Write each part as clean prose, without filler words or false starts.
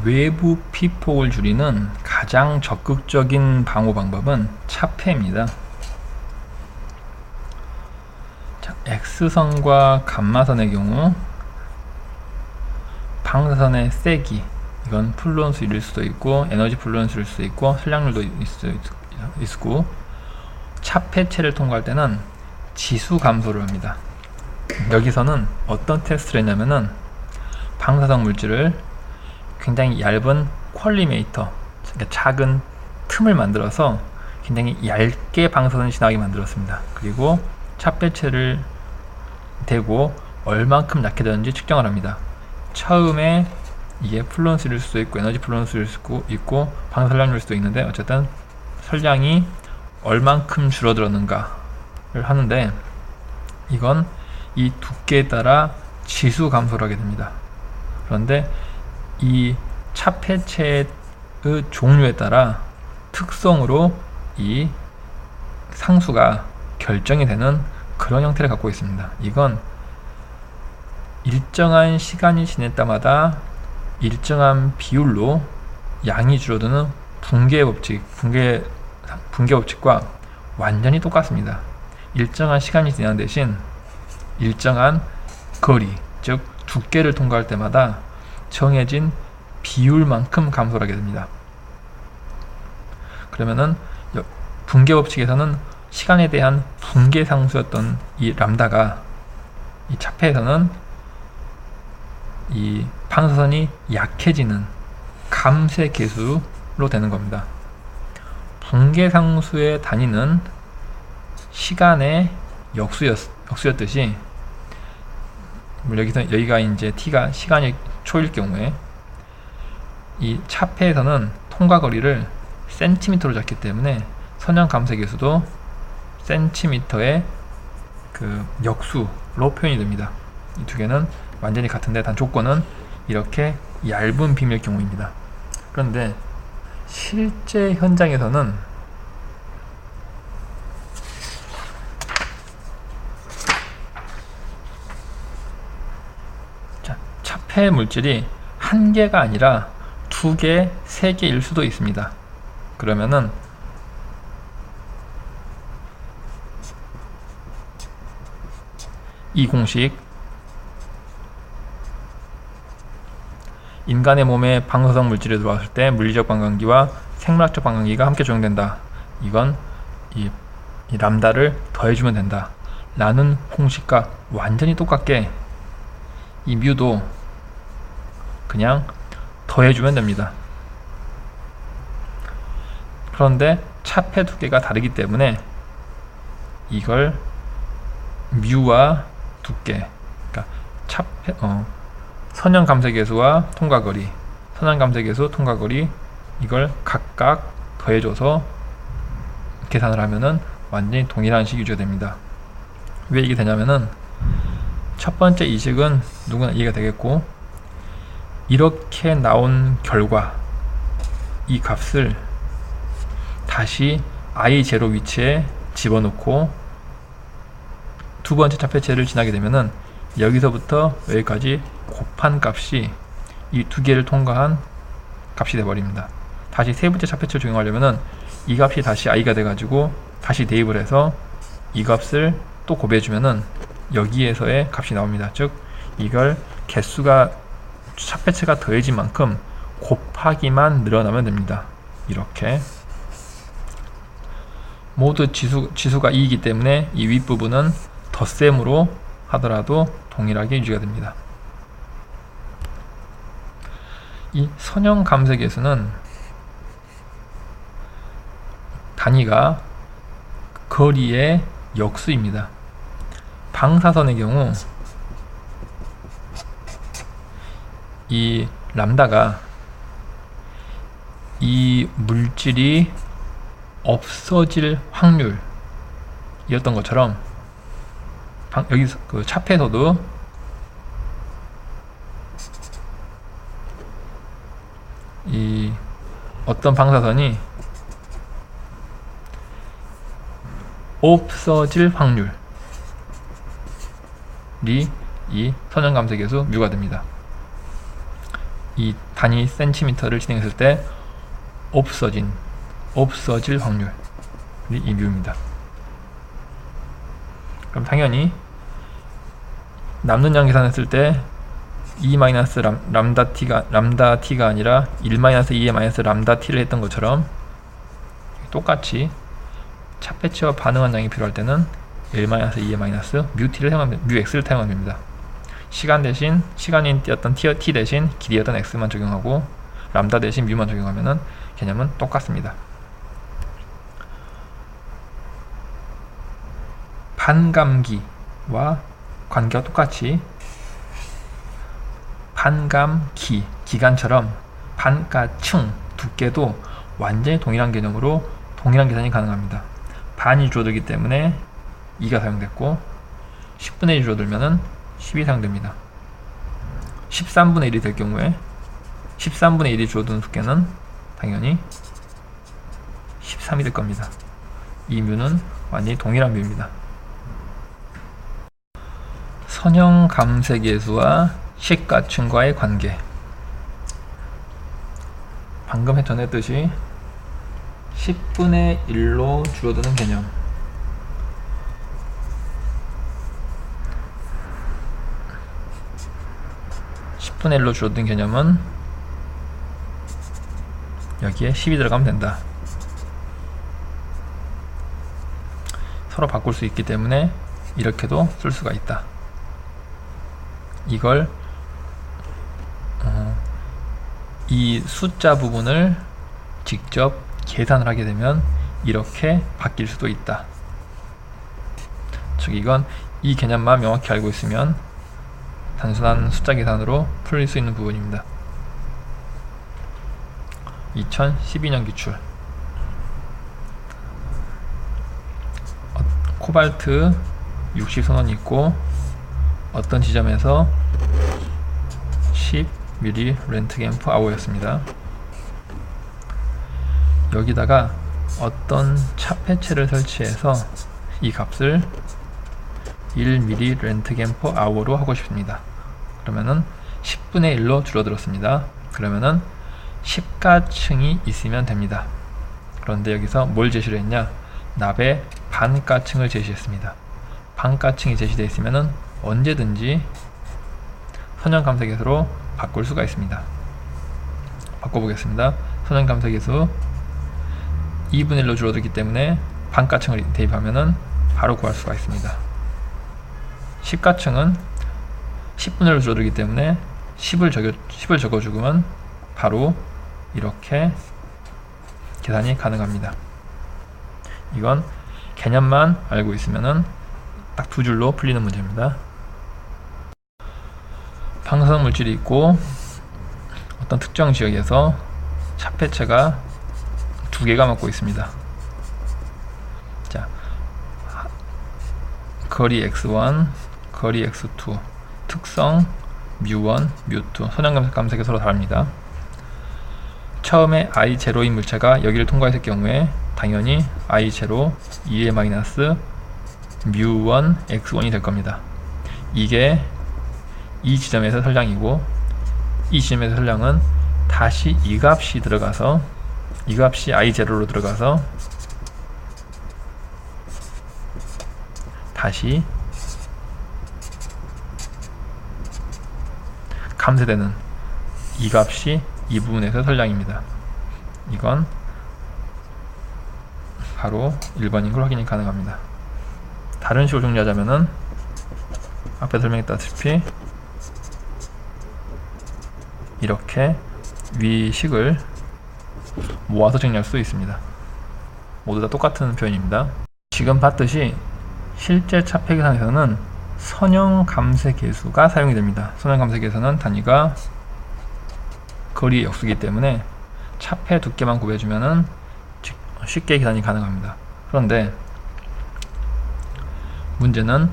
외부 피폭을 줄이는 가장 적극적인 방호 방법은 차폐입니다. 자, X선과 감마선의 경우 방사선의 세기, 이건 플루언스일 수도 있고 에너지 플루언스일 수도 있고 선량률도 있고, 차폐체를 통과할 때는 지수 감소를 합니다. 여기서는 어떤 테스트를 했냐면은 방사성 물질을 굉장히 얇은 퀄리메이터, 그러니까 작은 틈을 만들어서 굉장히 얇게 방사선이 지나가게 만들었습니다. 그리고 차폐체를 대고 얼만큼 약해졌는지 측정을 합니다. 처음에 이게 플루언스일 수도 있고 에너지 플루언스일 수도 있고 방사선량일 수도 있는데, 어쨌든 선량이 얼만큼 줄어들었는가를 하는데, 이건 이 두께에 따라 지수 감소를 하게 됩니다. 그런데 이 차폐체의 종류에 따라 특성으로 이 상수가 결정이 되는 그런 형태를 갖고 있습니다. 이건 일정한 시간이 지날 때마다 일정한 비율로 양이 줄어드는 붕괴 법칙과 완전히 똑같습니다. 일정한 시간이 지난 대신 일정한 거리, 즉 두께를 통과할 때마다 정해진 비율만큼 감소를 하게 됩니다. 그러면은 붕괴 법칙에서는 시간에 대한 붕괴 상수였던 이 람다가 이 차폐에서는 이 방사선이 약해지는 감쇄 계수로 되는 겁니다. 붕괴 상수의 단위는 시간의 역수였듯이, 여기가 이제 t가 시간이 초일 경우에 이 차폐에서는 통과 거리를 센티미터로 잡기 때문에 선형 감쇄 계수도 센티미터의 그 역수로 표현이 됩니다. 이 두 개는 완전히 같은데 단 조건은 이렇게 얇은 빔일 경우입니다. 그런데 실제 현장에서는 차폐 물질이 한 개가 아니라 두 개, 세 개일 수도 있습니다. 그러면은 이 공식, 인간의 몸에 방사성 물질이 들어왔을 때 물리적 반감기와 생물학적 반감기가 함께 적용된다. 이건 이 람다를 더해주면 된다 라는 공식과 완전히 똑같게 이 뮤도 그냥 더해주면 됩니다. 그런데 차폐 두께가 다르기 때문에 이걸 뮤와 두께, 그러니까 선형 감쇄 계수와 통과거리, 선형 감쇄 계수, 통과거리, 이걸 각각 더해줘서 계산을 하면은 완전히 동일한 식이 유지됩니다. 왜 이게 되냐면은 첫 번째 이 식은 누구나 이해가 되겠고, 이렇게 나온 결과 이 값을 다시 i0 위치에 집어넣고 두 번째 차폐체를 지나게 되면은 여기서부터 여기까지 곱한 값이 이 두 개를 통과한 값이 되어버립니다. 다시 세 번째 차폐체를 적용하려면은 이 값이 다시 i가 돼가지고 다시 대입을 해서 이 값을 또 곱해주면은 여기에서의 값이 나옵니다. 즉 이걸 개수가 차폐체가 더해진 만큼 곱하기만 늘어나면 됩니다. 이렇게 모두 지수가 2이기 때문에 이 윗부분은 덧셈으로 하더라도 동일하게 유지가 됩니다. 이 선형 감쇄 계수는 단위가 거리의 역수입니다. 방사선의 경우 이 람다가 이 물질이 없어질 확률이었던 것처럼 여기 그 차폐에서도 이 어떤 방사선이 없어질 확률이 이 선형 감쇄 계수 뮤가 됩니다. 이 단위 센티미터를 진행했을 때 없어질 확률이 이 뮤입니다. 그럼 당연히 남는 양 계산했을 때 2 마이너스 람다 t가 아니라 1 마이너스 2의 마이너스 람다 t를 했던 것처럼 똑같이 차폐치와 반응한 양이 필요할 때는 1 마이너스 2의 마이너스 뮤 x를 사용하면 됩니다. 시간이 띄었던 t 대신 길이였던 x만 적용하고 람다 대신 뮤만 적용하면은 개념은 똑같습니다. 반감기와 관계가 똑같이 반감기, 기간처럼 반가층, 두께도 완전히 동일한 개념으로 동일한 계산이 가능합니다. 반이 줄어들기 때문에 2가 사용됐고 10분의 1이 줄어들면 10이 사용됩니다. 13분의 1이 될 경우에 13분의 1이 줄어드는 두께는 당연히 13이 될 겁니다. 이 뮤는 완전히 동일한 뮤입니다. 선형 감색계수와 시가층과의 관계. 방금 전했듯이 10분의 1로 줄어드는 개념. (10분의 1로) 줄어든 개념은 여기에 10이 들어가면 된다. 서로 바꿀 수 있기 때문에 이렇게도 쓸 수가 있다. 이걸 이 숫자 부분을 직접 계산을 하게 되면 이렇게 바뀔 수도 있다. 즉 이건 이 개념만 명확히 알고 있으면 단순한 숫자 계산으로 풀릴 수 있는 부분입니다. 2012년 기출. 코발트 60선원이 있고 어떤 지점에서 10ml 렌트겐/아워였습니다. 여기다가 어떤 차폐체를 설치해서 이 값을 1ml 렌트겐/아워로 하고 싶습니다. 그러면은 10분의 1로 줄어들었습니다. 그러면은 10가층이 있으면 됩니다. 그런데 여기서 뭘 제시를 했냐? 납의 반가층을 제시했습니다. 반가층이 제시되어 있으면은 언제든지 선형감색계수로 바꿀 수가 있습니다. 바꿔보겠습니다. 선형감색계수 2분의 1로 줄어들기 때문에 반가층을 대입하면은 바로 구할 수가 있습니다. 10가층은 10분의 1로 줄어들기 때문에 10을 적어주면 바로 이렇게 계산이 가능합니다. 이건 개념만 알고 있으면은 딱 두 줄로 풀리는 문제입니다. 방사능 물질이 있고 어떤 특정 지역에서 차폐체가 두 개가 맞고 있습니다. 자, 거리 x1, 거리 x2, 특성 μ1, μ2, 선형감색이 서로 다릅니다. 처음에 I0인 물체가 여기를 통과했을 경우에 당연히 I0 2의 마이너스 μ1 x1이 될 겁니다. 이게 이 지점에서 설량이고 이 지점에서 설량은 다시 이 값이 들어가서 이 값이 I0로 들어가서 다시 감쇄되는 이 값이 이 부분에서 설량입니다. 이건 바로 1번인 걸 확인이 가능합니다. 다른 식으로 정리하자면은 앞에 설명했다시피 이렇게 위식을 모아서 정리할 수 있습니다. 모두 다 똑같은 표현입니다. 지금 봤듯이 실제 차폐 계산에서는 선형감색계수가 사용이 됩니다. 선형감색계수는 단위가 거리의 역수이기 때문에 차폐 두께만 구해주면은 쉽게 계산이 가능합니다. 그런데 문제는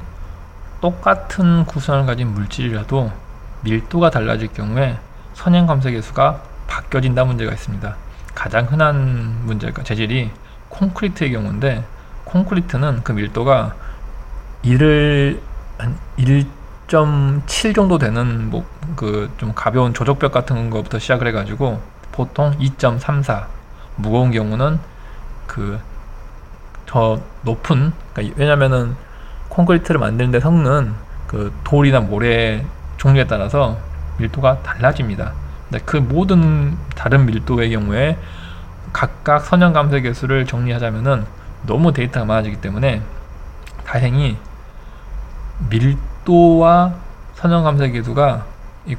똑같은 구성을 가진 물질이라도 밀도가 달라질 경우에 선형감색계수가 바뀌어진다 문제가 있습니다. 가장 흔한 문제가 재질이 콘크리트의 경우인데 콘크리트는 그 밀도가 2.7 정도 되는 뭐 그 좀 가벼운 조적벽 같은 거부터 시작을 해가지고 보통 2.34, 무거운 경우는 그 더 높은, 그러니까 왜냐면은 콘크리트를 만드는데 섞는 그 돌이나 모래 종류에 따라서 밀도가 달라집니다. 근데 그 모든 다른 밀도의 경우에 각각 선형 감쇄 계수를 정리하자면은 너무 데이터가 많아지기 때문에 다행히 밀도와 선형 감쇄 계수가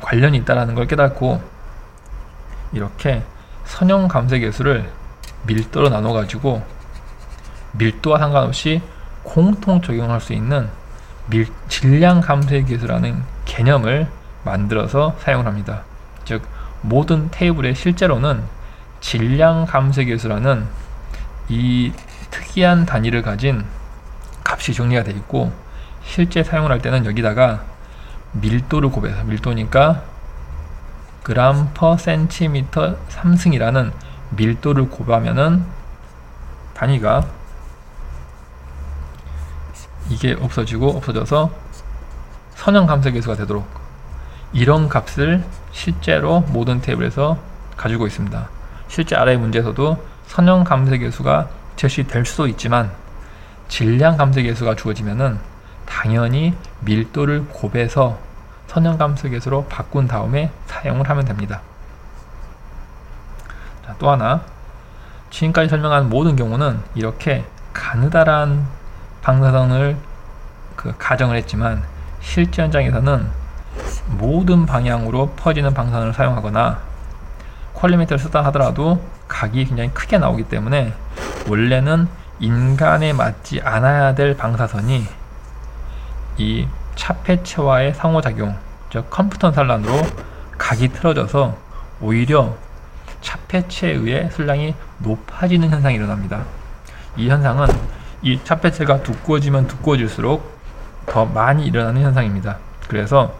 관련이 있다는 걸 깨닫고 이렇게 선형 감쇄 계수를 밀도로 나눠 가지고 밀도와 상관없이 공통 적용할 수 있는 질량 감쇄 계수라는 개념을 만들어서 사용을 합니다. 즉 모든 테이블에 실제로는 질량 감쇄 계수라는 이 특이한 단위를 가진 값이 정리가 되어 있고, 실제 사용을 할 때는 여기다가 밀도를 곱해서, 밀도니까 그램 퍼 센티미터 3승이라는 밀도를 곱하면은 단위가 이게 없어져서 선형 감쇄 계수가 되도록, 이런 값을 실제로 모든 테이블에서 가지고 있습니다. 실제 아래 문제에서도 선형 감쇄 계수가 제시될 수도 있지만 질량 감쇄 계수가 주어지면은 당연히 밀도를 곱해서 선형 감쇄 계수로 바꾼 다음에 사용을 하면 됩니다. 자, 또 하나, 지금까지 설명한 모든 경우는 이렇게 가느다란 방사선을 가정을 했지만 실제 현장에서는 모든 방향으로 퍼지는 방사선을 사용하거나 퀄리미터를 쓰다 하더라도 각이 굉장히 크게 나오기 때문에 원래는 인간에 맞지 않아야 될 방사선이 이 차폐체와의 상호작용, 즉 컴퓨터 산란으로 각이 틀어져서 오히려 차폐체에 의해 술량이 높아지는 현상이 일어납니다. 이 현상은 이 차폐체가 두꺼워지면 두꺼워질수록 더 많이 일어나는 현상입니다. 그래서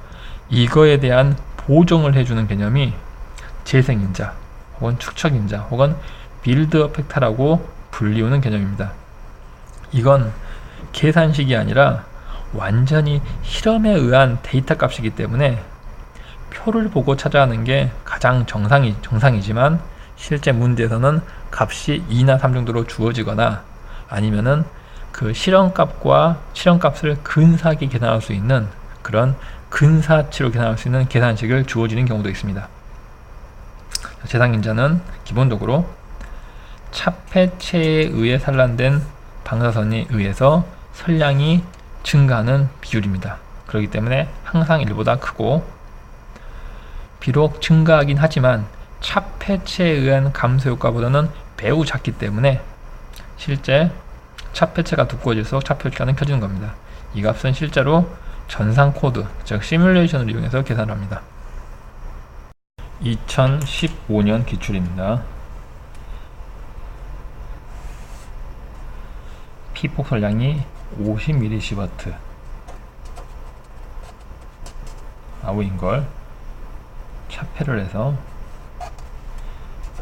이거에 대한 보정을 해주는 개념이 재생인자 혹은 축척인자 혹은 빌드업 팩터라고 불리우는 개념입니다. 이건 계산식이 아니라 완전히 실험에 의한 데이터 값이기 때문에 표를 보고 찾아하는 게 가장 정상이지만 실제 문제에서는 값이 2나 3 정도로 주어지거나 아니면은 그 실험값을 근사하게 계산할 수 있는 그런 근사치로 계산할 수 있는 계산식을 주어지는 경우도 있습니다. 재상인자는 기본적으로 차폐체에 의해 산란된 방사선에 의해서 선량이 증가하는 비율입니다. 그렇기 때문에 항상 1보다 크고, 비록 증가하긴 하지만 차폐체에 의한 감소 효과보다는 매우 작기 때문에 실제 차폐체가 두꺼워질수록 차폐효과는 켜지는 겁니다. 이 값은 실제로 전산 코드, 즉 시뮬레이션을 이용해서 계산을 합니다. 2015년 기출입니다. 피폭 선량이 50mSv 아우인 걸 차폐를 해서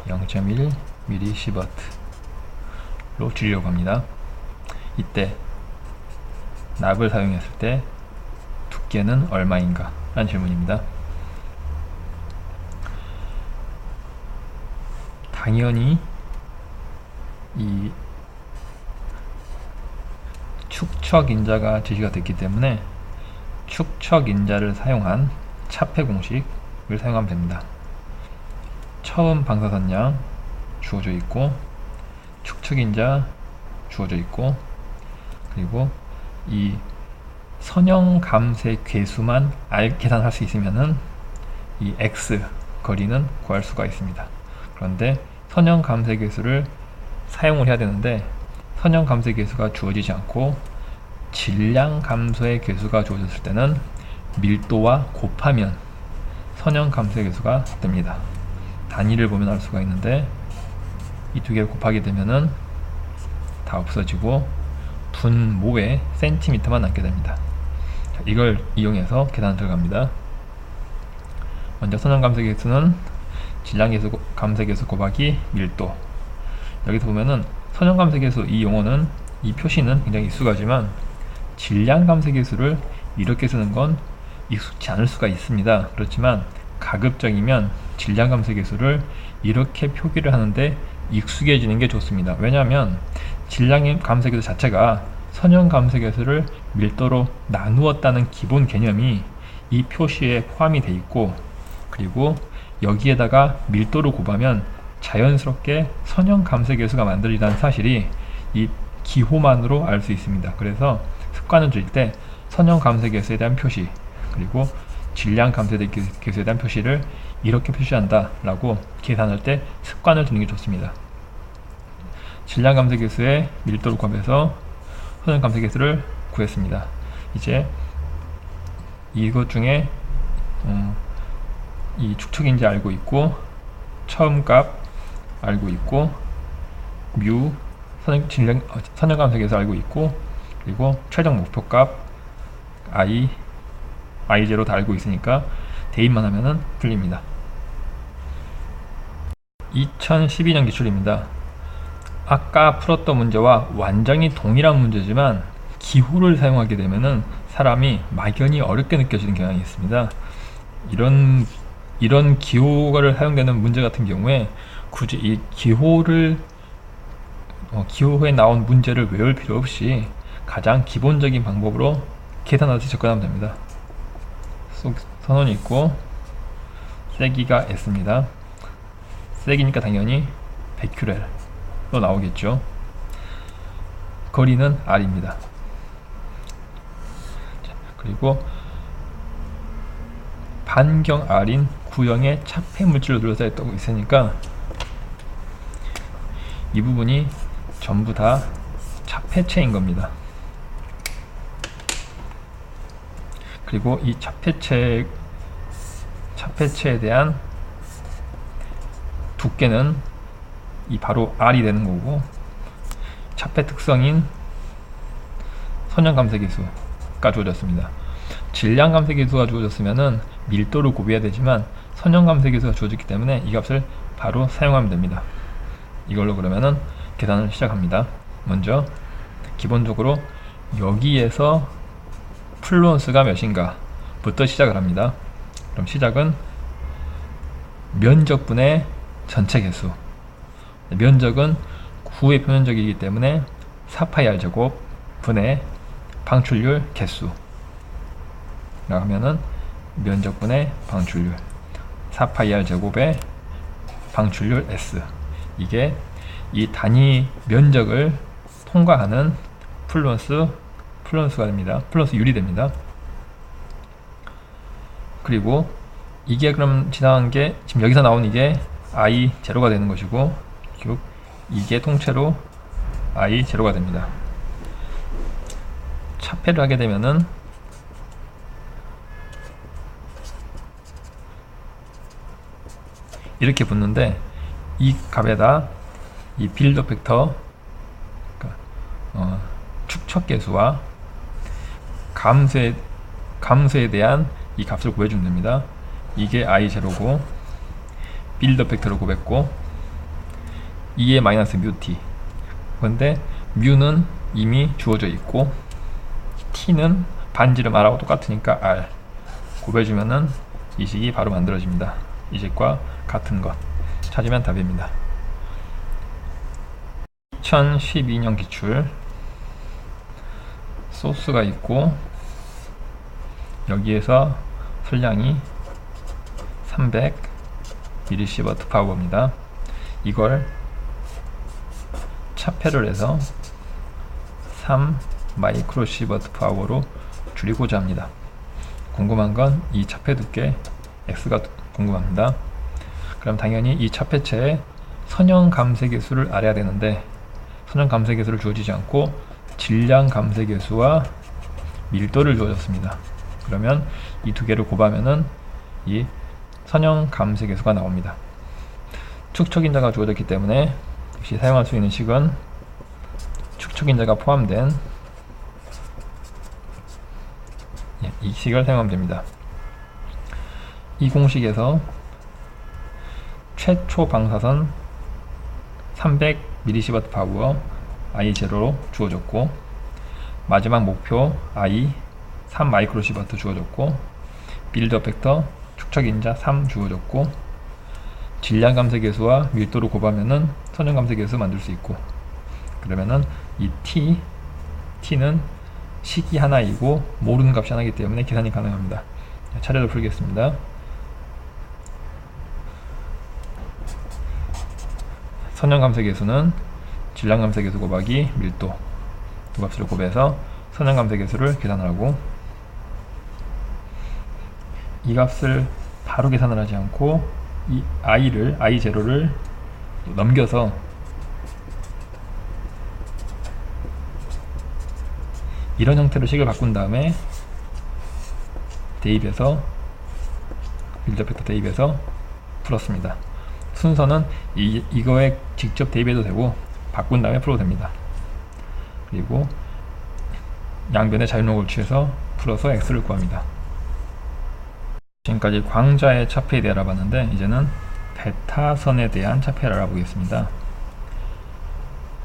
0.1mSv로 줄이려고 합니다. 이때 납을 사용했을 때 두께는 얼마인가? 라는 질문입니다. 당연히 이 축척인자가 제시가 됐기 때문에 축척인자를 사용한 차폐 공식을 사용하면 됩니다. 처음 방사선량 주어져 있고, 축척인자 주어져 있고, 그리고 이 선형 감쇄 계수만 계산할 수 있으면은 이 x 거리는 구할 수가 있습니다. 그런데 선형 감쇄 계수를 사용을 해야 되는데 선형 감쇄 계수가 주어지지 않고 질량 감소의 계수가 주어졌을 때는 밀도와 곱하면 선형 감쇄 계수가 됩니다. 단위를 보면 알 수가 있는데 이 두 개를 곱하게 되면은 다 없어지고 분모에 센티미터만 남게 됩니다. 자, 이걸 이용해서 계산 들어갑니다. 먼저 선형 감쇄 계수는 질량 감쇄 계수 곱하기 밀도. 여기서 보면은 선형 감쇄 계수, 이 용어는, 이 표시는 굉장히 익숙하지만 질량 감쇄 계수를 이렇게 쓰는 건 익숙치 않을 수가 있습니다. 그렇지만 가급적이면 질량 감소 계수를 이렇게 표기를 하는데 익숙해지는 게 좋습니다. 왜냐하면 질량 감소 계수 자체가 선형 감소 계수를 밀도로 나누었다는 기본 개념이 이 표시에 포함이 돼 있고, 그리고 여기에다가 밀도를 곱하면 자연스럽게 선형 감소 계수가 만들어진다는 사실이 이 기호만으로 알 수 있습니다. 그래서 습관을 줄 때 선형 감소 계수에 대한 표시, 그리고 질량 감소 계수에 대한 표시를 이렇게 표시한다 라고 계산할 때 습관을 두는 게 좋습니다. 질량 감소 계수의 밀도를 곱해서 선형 감소 계수를 구했습니다. 이제 이것 중에 이 축척인지 알고 있고, 처음 값 알고 있고, 뮤 선형 감소 계수 알고 있고, 그리고 최종 목표 값 i0 다 알고 있으니까 대입만 하면은 풀립니다. 2012년 기출입니다. 아까 풀었던 문제와 완전히 동일한 문제지만 기호를 사용하게 되면은 사람이 막연히 어렵게 느껴지는 경향이 있습니다. 이런 기호가 사용되는 문제 같은 경우에 굳이 이 기호에 나온 문제를 외울 필요 없이 가장 기본적인 방법으로 계산하듯이 접근하면 됩니다. 선원이 있고 세기가 S입니다. 세기니까 당연히 100QL로 나오겠죠. 거리는 R입니다. 그리고 반경 R인 구형의 차폐 물질로 둘러싸여 있으니까 이 부분이 전부 다 차폐체인 겁니다. 그리고 이 차폐체에 대한 두께는 이 바로 R이 되는 거고, 차폐 특성인 선형 감소 계수가 주어졌습니다. 질량 감소 계수가 주어졌으면은 밀도를 곱해야 되지만 선형 감소 계수가 주어졌기 때문에 이 값을 바로 사용하면 됩니다. 이걸로 그러면은 계산을 시작합니다. 먼저 기본적으로 여기에서 플루언스가 몇인가 부터 시작을 합니다. 그럼 시작은 면적분의 전체 개수, 면적은 9의 표면적이기 때문에 4파이 r제곱 분의 방출률 개수 라고 하면은 면적분의 방출률 4파이 r제곱의 방출률 S, 이게 이 단위 면적을 통과하는 플루언스가 됩니다. 플루언스율이 됩니다. 그리고 이게 그럼 지나간 게 지금 여기서 나온 이게 I0가 되는 것이고, 즉 이게 통째로 I0가 됩니다. 차폐를 하게 되면은 이렇게 붙는데, 이 값에다 이 빌드 팩터, 축척 계수와 감소에 대한 이 값을 구해주면 됩니다. 이게 I0고 빌드 팩터를 구했고 2의 마이너스 뮤t, 그런데 뮤는 이미 주어져 있고 t는 반지름 r하고 똑같으니까 r 곱해주면은 이 식이 바로 만들어집니다. 이 식과 같은 것 찾으면 답입니다. 2012년 기출, 소스가 있고 여기에서 분량이 300mSv 파워입니다. 이걸 차폐를 해서 3μSv 파워로 줄이고자 합니다. 궁금한 건 이 차폐 두께 X가 궁금합니다. 그럼 당연히 이 차폐체의 선형 감소 계수를 알아야 되는데, 선형 감소 계수를 주어지지 않고 질량 감소 계수와 밀도를 주어졌습니다. 그러면 이 두 개를 곱하면은 이 선형 감소 계수가 나옵니다. 축척인자가 주어졌기 때문에 역시 사용할 수 있는 식은 축척인자가 포함된 이 식을 사용하면 됩니다. 이 공식에서 최초 방사선 300mSv 파워 I0로 주어졌고, 마지막 목표 I 3μSv 주어졌고, 빌드업 벡터 축척인자 3 주어졌고, 질량 감쇄 계수와 밀도를 곱하면은 선형 감쇄 계수 만들 수 있고, 그러면은 이 t는 식이 하나이고 모르는 값이 하나이기 때문에 계산이 가능합니다. 차례로 풀겠습니다. 선형 감쇄 계수는 질량 감쇄 계수 곱하기 밀도 두 값을 곱해서 선형 감쇄 계수를 계산하고, 이 값을 바로 계산을 하지 않고 이 i0를 넘겨서 이런 형태로 식을 바꾼 다음에 대입해서 빌드업 벡터 대입해서 풀었습니다. 순서는 이거에 직접 대입해도 되고 바꾼 다음에 풀어도 됩니다. 그리고 양변의 자유노를 취해서 풀어서 x를 구합니다. 지금까지 광자의 차폐에 대해 알아봤는데, 이제는 베타선에 대한 차폐를 알아보겠습니다.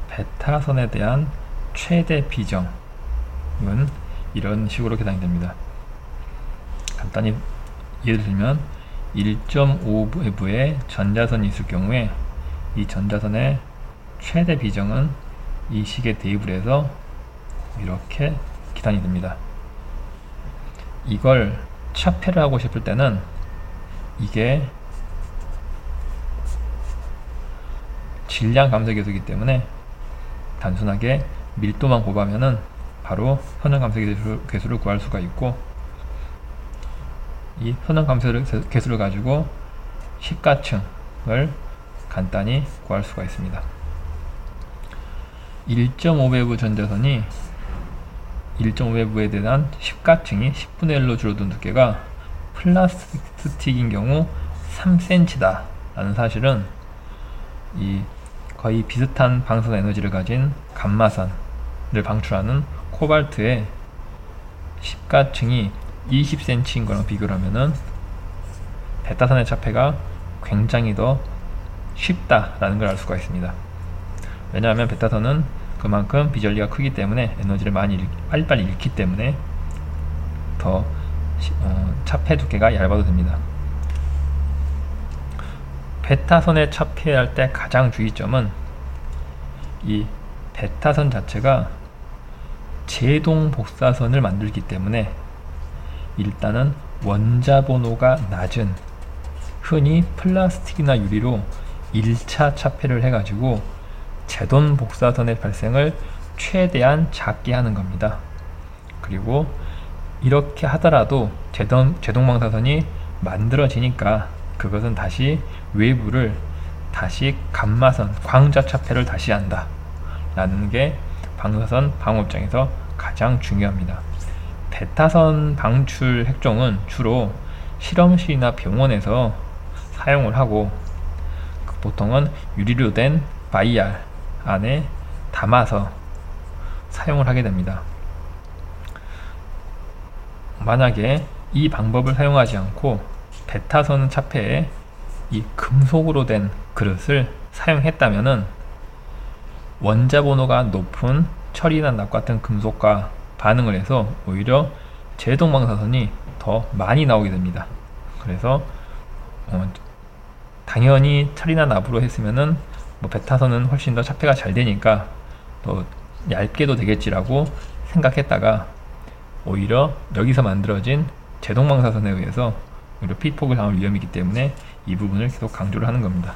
베타선에 대한 최대 비정은 이런 식으로 계산이 됩니다. 간단히 예를 들면 1.5외부에 전자선이 있을 경우에 이 전자선의 최대 비정은 이 식에 대입을 해서 이렇게 계산이 됩니다. 이걸 차폐를 하고 싶을 때는 이게 질량 감쇄 계수이기 때문에 단순하게 밀도만 곱하면은 바로 선형 감쇄 계수를 구할 수가 있고, 이 선형 감쇄 계수를 가지고 식가층을 간단히 구할 수가 있습니다. 1.5외부 전자선이 1.5외부에 대한 식가층이 10분의 1로 줄어든 두께가 플라스틱인 경우 3cm다 라는 사실은 이 거의 비슷한 방사선 에너지를 가진 감마선을 방출하는 코발트의 식가층이 20cm인 거랑 비교를 하면은 베타선의 차폐가 굉장히 더 쉽다라는 걸 알 수가 있습니다. 왜냐하면 베타선은 그만큼 비전리가 크기 때문에 에너지를 빨리빨리 잃기 때문에 더 차폐 두께가 얇아도 됩니다. 베타선에 차폐할 때 가장 주의점은 이 베타선 자체가 제동 복사선을 만들기 때문에 일단은 원자 번호가 낮은, 흔히 플라스틱이나 유리로 1차 차폐를 해가지고 제동 복사선의 발생을 최대한 작게 하는 겁니다. 그리고 이렇게 하더라도 제동 방사선이 만들어지니까 그것은 다시 외부를 다시 감마선, 광자 차폐를 다시 한다 라는 게 방사선 방어 입장에서 가장 중요합니다. 베타선 방출 핵종은 주로 실험실이나 병원에서 사용을 하고, 보통은 유리로 된 바이알 안에 담아서 사용을 하게 됩니다. 만약에 이 방법을 사용하지 않고 베타선 차폐에 이 금속으로 된 그릇을 사용했다면은 원자 번호가 높은 철이나 납 같은 금속과 반응을 해서 오히려 제동 방사선이 더 많이 나오게 됩니다. 그래서 당연히 철이나 납으로 했으면은 베타선은 훨씬 더 차폐가 잘 되니까 더 얇게도 되겠지라고 생각했다가 오히려 여기서 만들어진 제동 방사선에 의해서 오히려 피폭을 당할 위험이 있기 때문에 이 부분을 계속 강조를 하는 겁니다.